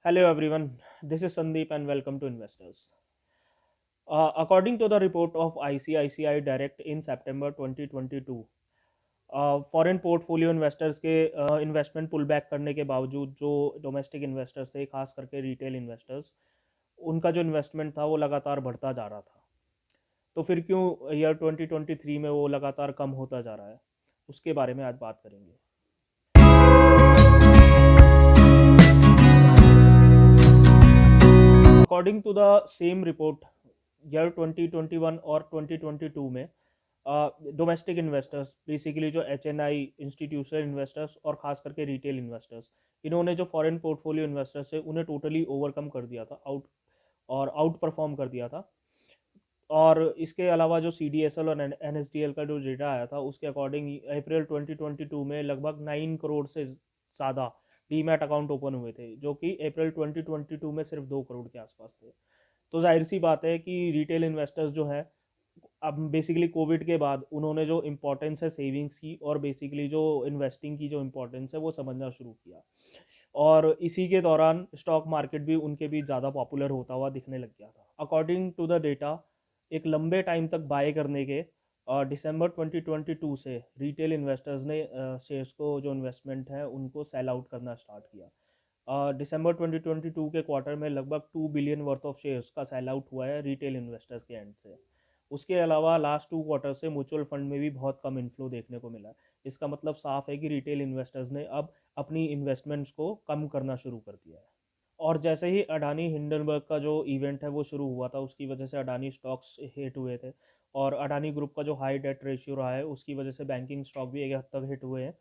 Hello everyone, this is Sandeep and welcome to Investors. According to the report of ICICI Direct in September 2022, foreign portfolio investors के investment pull back करने के बावजूद जो domestic investors थे, खास करके retail investors, उनका जो इन्वेस्टमेंट था वो लगातार बढ़ता जा रहा था। तो फिर क्यों ईयर 2023 में वो लगातार कम होता जा रहा है, उसके बारे में आज बात करेंगे। According to the same report, year 2021 और 2022 में डोमेस्टिक इन्वेस्टर्स, बेसिकली जो HNI इंस्टीट्यूशनल इन्वेस्टर्स और ख़ास करके रिटेल इन्वेस्टर्स, इन्होंने जो फॉरेन पोर्टफोलियो इन्वेस्टर्स है उन्हें टोटली ओवरकम कर दिया था, आउट परफॉर्म कर दिया था। और इसके अलावा जो CDSL और NSDL का जो डेटा आया था उसके अकॉर्डिंग अप्रैल 2022 में लगभग 9 करोड़ से ज़्यादा डीमैट अकाउंट ओपन हुए थे, जो कि अप्रैल 2022 में सिर्फ 2 करोड़ के आसपास थे। तो जाहिर सी बात है कि रिटेल इन्वेस्टर्स जो है, अब बेसिकली कोविड के बाद उन्होंने जो इम्पोर्टेंस है सेविंग्स की और बेसिकली जो इन्वेस्टिंग की जो इम्पोर्टेंस है वो समझना शुरू किया। और इसी के दौरान स्टॉक मार्केट भी उनके बीच ज़्यादा पॉपुलर होता हुआ दिखने लग गया था। अकॉर्डिंग टू द डेटा, एक लंबे टाइम तक बाय करने के दिसंबर 2022 से रिटेल इन्वेस्टर्स ने शेयर्स को, जो इन्वेस्टमेंट है उनको सेल आउट करना स्टार्ट किया। दिसंबर 2022 के क्वार्टर में लगभग 2 बिलियन वर्थ ऑफ शेयर्स का सेल आउट हुआ है रिटेल इन्वेस्टर्स के एंड से। उसके अलावा लास्ट 2 क्वार्टर से म्यूचुअल फंड में भी बहुत कम इन्फ्लो देखने को मिला है। इसका मतलब साफ है कि रिटेल इन्वेस्टर्स ने अब अपनी इन्वेस्टमेंट्स को कम करना शुरू कर दिया है। और जैसे ही अडानी हिंडनबर्ग का जो इवेंट है वो शुरू हुआ था, उसकी वजह से अडानी स्टॉक्स हिट हुए थे। और अडानी ग्रुप का जो हाई डेट रेशियो रहा है उसकी वजह से बैंकिंग स्टॉक भी एक हद तक हिट हुए हैं।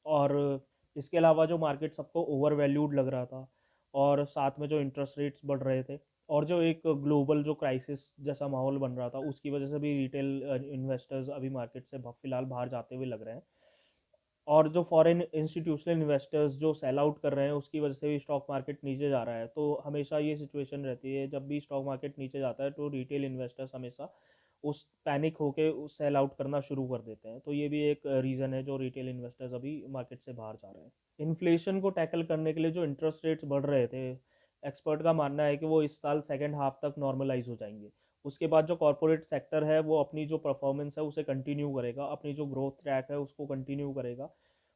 और इसके अलावा जो मार्केट सबको ओवर वैल्यूड लग रहा था, और साथ में जो इंटरेस्ट रेट्स बढ़ रहे थे, और जो एक ग्लोबल जो क्राइसिस जैसा माहौल बन रहा था, उसकी वजह से भी रिटेल इन्वेस्टर्स अभी मार्केट से फिलहाल बाहर जाते हुए लग रहे हैं। और जो फॉरेन इंस्टीट्यूशनल इन्वेस्टर्स जो सेल आउट कर रहे हैं उसकी वजह से भी स्टॉक मार्केट नीचे जा रहा है। तो हमेशा ये सिचुएशन रहती है, जब भी स्टॉक मार्केट नीचे जाता है तो रिटेल इन्वेस्टर्स हमेशा उस पैनिक होके उस सेल आउट करना शुरू कर देते हैं। तो ये भी एक रीज़न है जो रिटेल इन्वेस्टर्स अभी मार्केट से बाहर जा रहे हैं। इन्फ्लेशन को टैकल करने के लिए जो इंटरेस्ट रेट्स बढ़ रहे थे, एक्सपर्ट का मानना है कि वो इस साल सेकेंड हाफ तक नॉर्मलाइज हो जाएंगे। उसके बाद जो कॉरपोरेट सेक्टर है वो अपनी जो परफॉर्मेंस है उसे कंटिन्यू करेगा, अपनी जो ग्रोथ ट्रैक है उसको कंटिन्यू करेगा।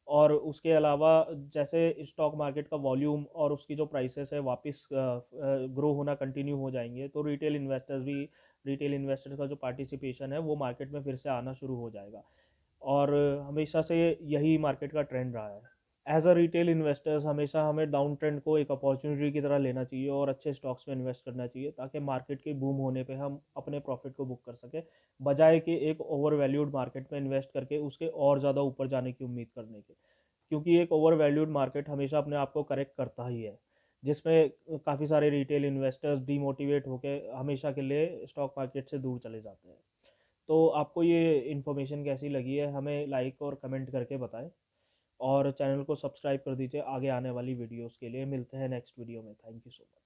और उसके अलावा जैसे स्टॉक मार्केट का वॉल्यूम और उसकी जो प्राइसेस है वापस ग्रो होना कंटिन्यू हो जाएंगे, तो रिटेल इन्वेस्टर्स का जो पार्टिसिपेशन है वो मार्केट में फिर से आना शुरू हो जाएगा। और हमेशा से यही मार्केट का ट्रेंड रहा है। एज अ रिटेल इन्वेस्टर्स हमेशा हमें डाउन ट्रेंड को एक अपॉर्चुनिटी की तरह लेना चाहिए और अच्छे स्टॉक्स में इन्वेस्ट करना चाहिए, ताकि मार्केट के बूम होने पे हम अपने प्रॉफिट को बुक कर सकें, बजाय कि एक ओवर वैल्यूड मार्केट में इन्वेस्ट करके उसके और ज़्यादा ऊपर जाने की उम्मीद करने के। क्योंकि एक ओवर वैल्यूड मार्केट हमेशा अपने आप को करेक्ट करता ही है, जिसमें काफ़ी सारे रिटेल इन्वेस्टर्स डीमोटिवेट होकर हमेशा के लिए स्टॉक मार्केट से दूर चले जाते हैं। तो आपको ये इन्फॉर्मेशन कैसी लगी है, हमें लाइक और कमेंट करके बताएं। और चैनल को सब्सक्राइब कर दीजिए आगे आने वाली वीडियोस के लिए। मिलते हैं नेक्स्ट वीडियो में। Thank you so much.